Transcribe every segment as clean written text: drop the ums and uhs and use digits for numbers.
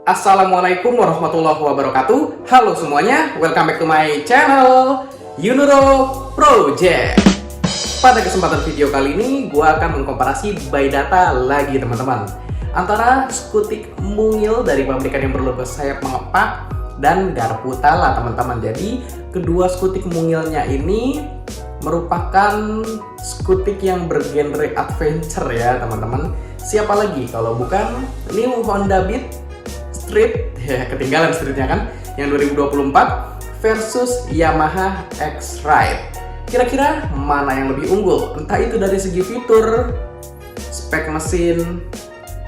Assalamualaikum warahmatullahi wabarakatuh. Halo semuanya, welcome back to my channel Yunuro Project. Pada kesempatan video kali ini, gue akan mengkomparasi by data lagi teman-teman, antara skutik mungil dari pabrikan yang berlogo sayap mengepak dan garpu tala teman-teman. Jadi kedua skutik mungilnya ini merupakan skutik yang bergenre adventure ya teman-teman. Siapa lagi kalau bukan New Honda Beat Street, ya ketinggalan streetnya kan, yang 2024 versus Yamaha X-Ride. Kira-kira mana yang lebih unggul? Entah itu dari segi fitur, spek mesin,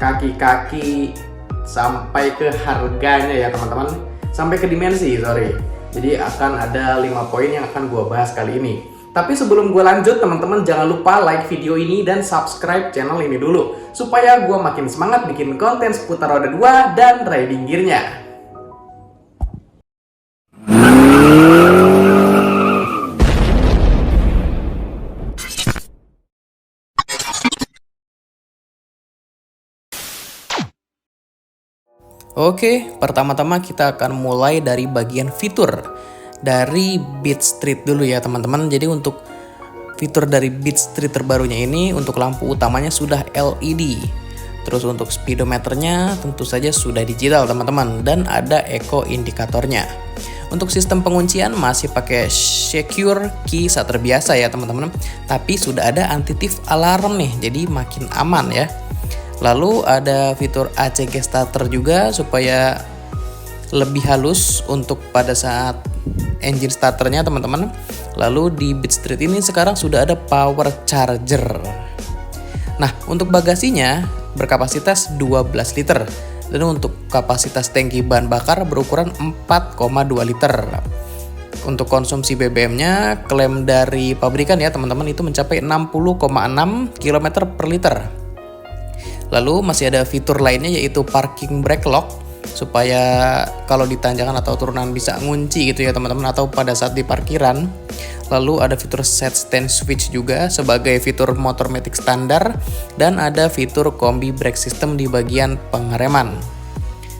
kaki-kaki, sampai ke harganya ya teman-teman, sampai ke dimensi, sorry. Jadi akan ada 5 poin yang akan gue bahas kali ini. Tapi sebelum gue lanjut teman-teman, jangan lupa like video ini dan subscribe channel ini dulu, supaya gue makin semangat bikin konten seputar roda 2 dan riding gear-nya. Oke, pertama-tama kita akan mulai dari bagian fitur dari Beat Street dulu ya teman-teman. Jadi untuk fitur dari Beat Street terbarunya ini, untuk lampu utamanya sudah LED. Terus untuk speedometernya tentu saja sudah digital teman-teman, dan ada eco indikatornya. Untuk sistem penguncian masih pakai secure key starter biasa ya teman-teman, tapi sudah ada anti-thief alarm nih, jadi makin aman ya. Lalu ada fitur ACG starter juga supaya lebih halus untuk pada saat engine starternya teman-teman. Lalu di Beat Street ini sekarang sudah ada power charger. Nah, untuk bagasinya berkapasitas 12 liter, dan untuk kapasitas tangki bahan bakar berukuran 4,2 liter. Untuk konsumsi BBM-nya, klaim dari pabrikan ya teman-teman, itu mencapai 60,6 km per liter. Lalu masih ada fitur lainnya, yaitu parking brake lock, supaya kalau di tanjakan atau turunan bisa ngunci gitu ya teman-teman, atau pada saat di parkiran. Lalu ada fitur set stand switch juga sebagai fitur motor matic standar, dan ada fitur kombi brake system di bagian pengereman.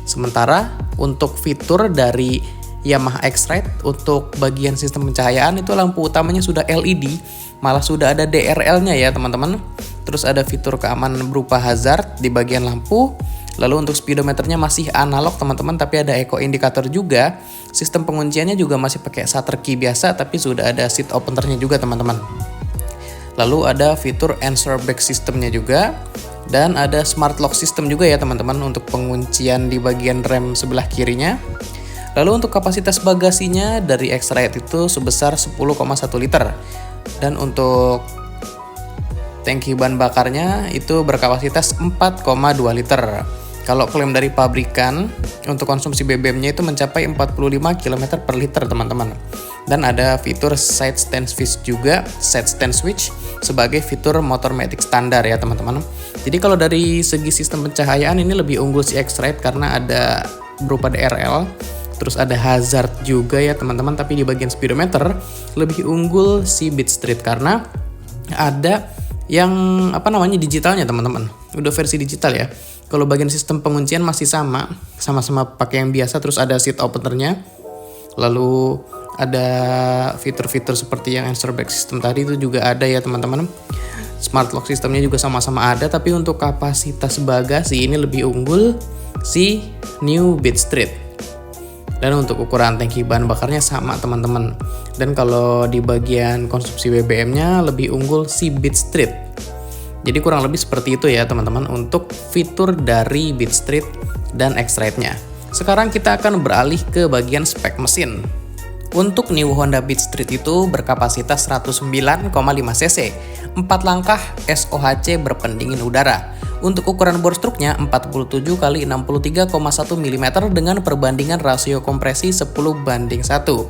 Sementara untuk fitur dari Yamaha X-Ride, untuk bagian sistem pencahayaan itu lampu utamanya sudah LED, malah sudah ada DRL-nya ya teman-teman. Terus ada fitur keamanan berupa hazard di bagian lampu. Lalu untuk speedometernya masih analog teman-teman, tapi ada eco indikator juga. Sistem pengunciannya juga masih pakai shutter key biasa, tapi sudah ada seat openernya juga teman-teman. Lalu ada fitur answer back systemnya juga, dan ada smart lock system juga ya teman-teman untuk penguncian di bagian rem sebelah kirinya. Lalu untuk kapasitas bagasinya dari X-Ride itu sebesar 10,1 liter, dan untuk tangki bahan bakarnya itu berkapasitas 4,2 liter. Kalau klaim dari pabrikan untuk konsumsi BBM-nya itu mencapai 45 km per liter teman-teman. Dan ada fitur side stand switch juga, side stand switch sebagai fitur motor matic standar ya teman-teman. Jadi kalau dari segi sistem pencahayaan ini lebih unggul si X-Ride karena ada berupa DRL. Terus ada hazard juga ya teman-teman, tapi di bagian speedometer lebih unggul si Beat Street karena ada yang digitalnya teman-teman. Udah versi digital ya. Kalau bagian sistem penguncian masih sama-sama pakai yang biasa, terus ada seat openernya. Lalu ada fitur-fitur seperti yang answer back system tadi itu juga ada ya teman-teman. Smart lock sistemnya juga sama-sama ada, tapi untuk kapasitas bagasi ini lebih unggul si New Beat Street. Dan untuk ukuran tangki bahan bakarnya sama teman-teman. Dan kalau di bagian konsumsi BBM-nya lebih unggul si Beat Street. Jadi kurang lebih seperti itu ya teman-teman untuk fitur dari Beat Street dan X-Ride-nya. Sekarang kita akan beralih ke bagian spek mesin. Untuk New Honda Beat Street itu berkapasitas 109,5 cc, 4 langkah SOHC berpendingin udara. Untuk ukuran bore stroke-nya 47 x 63,1 mm dengan perbandingan rasio kompresi 10:1,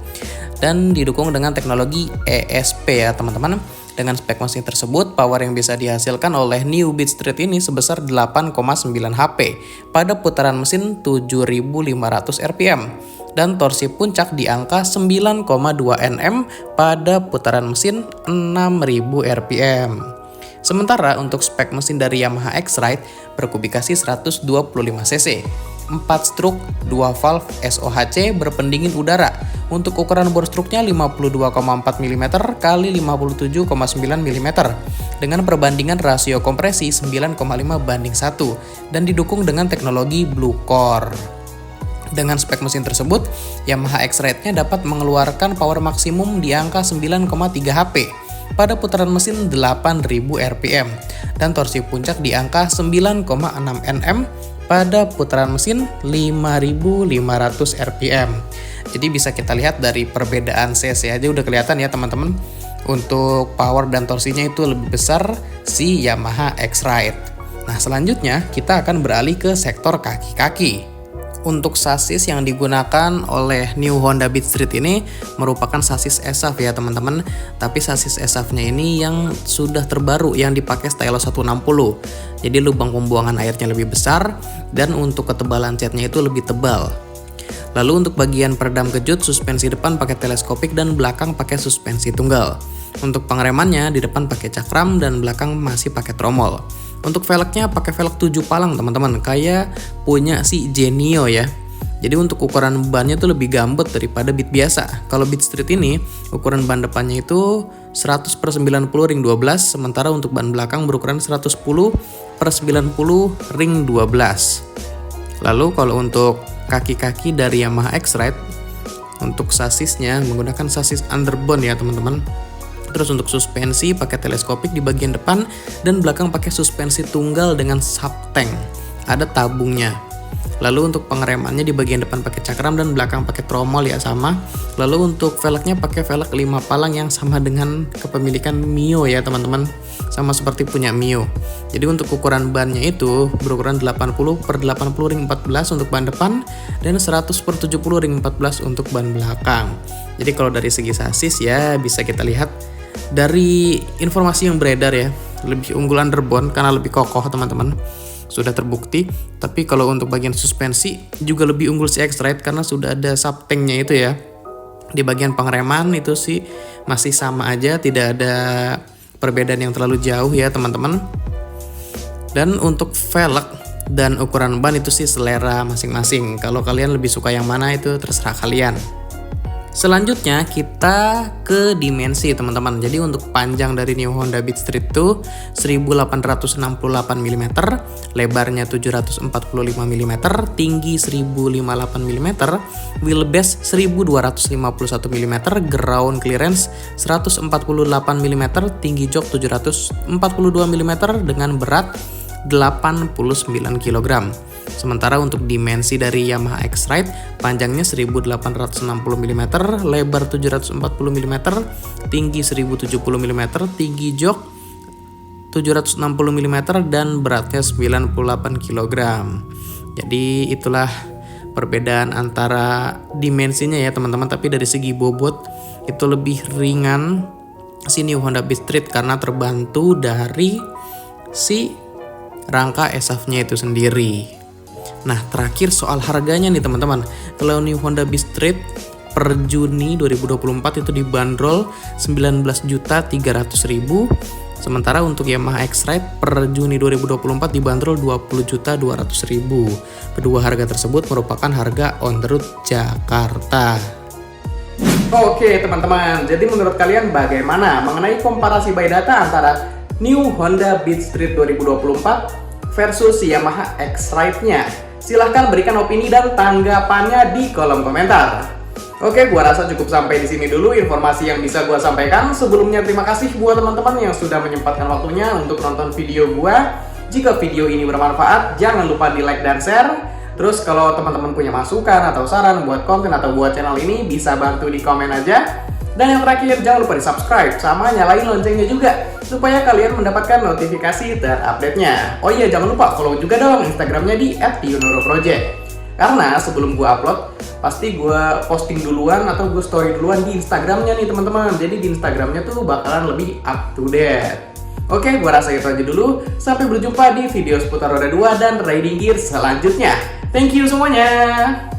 dan didukung dengan teknologi ESP ya teman-teman. Dengan spek mesin tersebut, power yang bisa dihasilkan oleh New Beat Street ini sebesar 8,9 HP pada putaran mesin 7.500 rpm, dan torsi puncak di angka 9,2 Nm pada putaran mesin 6.000 rpm. Sementara untuk spek mesin dari Yamaha X-Ride berkubikasi 125 cc, 4 stroke, 2 valve SOHC berpendingin udara. Untuk ukuran bor struknya 52,4 mm kali 57,9 mm dengan perbandingan rasio kompresi 9,5 banding 1 dan didukung dengan teknologi Blue Core. Dengan spek mesin tersebut, Yamaha X-Ride-nya dapat mengeluarkan power maksimum di angka 9,3 HP pada putaran mesin 8000 rpm dan torsi puncak di angka 9,6 Nm pada putaran mesin 5500 rpm. Jadi bisa kita lihat dari perbedaan cc aja udah kelihatan ya teman-teman. Untuk power dan torsinya itu lebih besar si Yamaha X-Ride. Nah, selanjutnya kita akan beralih ke sektor kaki-kaki. Untuk sasis yang digunakan oleh New Honda Beat Street ini merupakan sasis ESAF ya teman-teman. Tapi sasis ESAF-nya ini yang sudah terbaru yang dipakai Stylo 160. Jadi lubang pembuangan airnya lebih besar dan untuk ketebalan catnya itu lebih tebal. Lalu untuk bagian peredam kejut, suspensi depan pakai teleskopik dan belakang pakai suspensi tunggal. Untuk pengeremannya di depan pakai cakram dan belakang masih pakai tromol. Untuk velgnya pakai velg 7 palang teman-teman, kayak punya si Genio ya. Jadi untuk ukuran bannya itu lebih gambut daripada Beat biasa. Kalau Beat Street ini ukuran ban depannya itu 100/90 ring 12, sementara untuk ban belakang berukuran 110/90 ring 12. Lalu kalau untuk kaki-kaki dari Yamaha X-Ride, untuk sasisnya menggunakan sasis underbone ya teman-teman. Terus untuk suspensi pakai teleskopik di bagian depan dan belakang pakai suspensi tunggal dengan subtank. Ada tabungnya. Lalu untuk pengeremannya di bagian depan pakai cakram dan belakang pakai tromol ya sama. Lalu untuk velgnya pakai velg 5 palang yang sama dengan kepemilikan Mio ya teman-teman. Sama seperti punya Mio. Jadi untuk ukuran bannya itu berukuran 80/80 ring 14 untuk ban depan dan 100/70 ring 14 untuk ban belakang. Jadi kalau dari segi sasis ya bisa kita lihat dari informasi yang beredar ya, lebih unggul underbone karena lebih kokoh teman-teman. Sudah terbukti. Tapi kalau untuk bagian suspensi juga lebih unggul si X-Ride karena sudah ada subtanknya itu ya. Di bagian pengereman itu sih masih sama aja, tidak ada perbedaan yang terlalu jauh ya teman-teman. Dan untuk velg dan ukuran ban itu sih selera masing-masing. Kalau kalian lebih suka yang mana itu terserah kalian. Selanjutnya kita ke dimensi teman-teman. Jadi untuk panjang dari New Honda Beat Street itu 1868 mm, lebarnya 745 mm, tinggi 1058 mm, wheelbase 1251 mm, ground clearance 148 mm, tinggi jok 742 mm dengan berat 89 kg. Sementara untuk dimensi dari Yamaha X-Ride, panjangnya 1860 mm, lebar 740 mm, tinggi 1070 mm, tinggi jok 760 mm dan beratnya 98 kg. Jadi itulah perbedaan antara dimensinya ya teman-teman. Tapi dari segi bobot itu lebih ringan si New Honda Beat Street karena terbantu dari si rangka ESAF-nya itu sendiri. Nah, terakhir soal harganya nih teman-teman. Kalau New Honda Beat Street per Juni 2024 itu dibanderol 19.300.000. Sementara untuk Yamaha X-Ride per Juni 2024 dibanderol 20.200.000. Kedua harga tersebut merupakan harga on the road Jakarta. Oke teman-teman, jadi menurut kalian bagaimana mengenai komparasi by data antara New Honda Beat Street 2024 versus Yamaha X-Ride-nya? Silahkan berikan opini dan tanggapannya di kolom komentar. Oke, gua rasa cukup sampai di sini dulu informasi yang bisa gua sampaikan. Sebelumnya terima kasih buat teman-teman yang sudah menyempatkan waktunya untuk nonton video gua. Jika video ini bermanfaat, jangan lupa di like dan share. Terus kalau teman-teman punya masukan atau saran buat konten atau buat channel ini, bisa bantu di komen aja. Dan yang terakhir, jangan lupa di subscribe sama nyalain loncengnya juga supaya kalian mendapatkan notifikasi terupdate-nya. Oh iya, jangan lupa follow juga dong Instagramnya di @tionoroproject. Karena sebelum gue upload, pasti gue posting duluan atau gue story duluan di Instagramnya nih teman-teman. Jadi di Instagramnya tuh bakalan lebih up to date. Oke, gue rasa itu aja dulu. Sampai berjumpa di video seputar roda 2 dan riding gear selanjutnya. Thank you semuanya.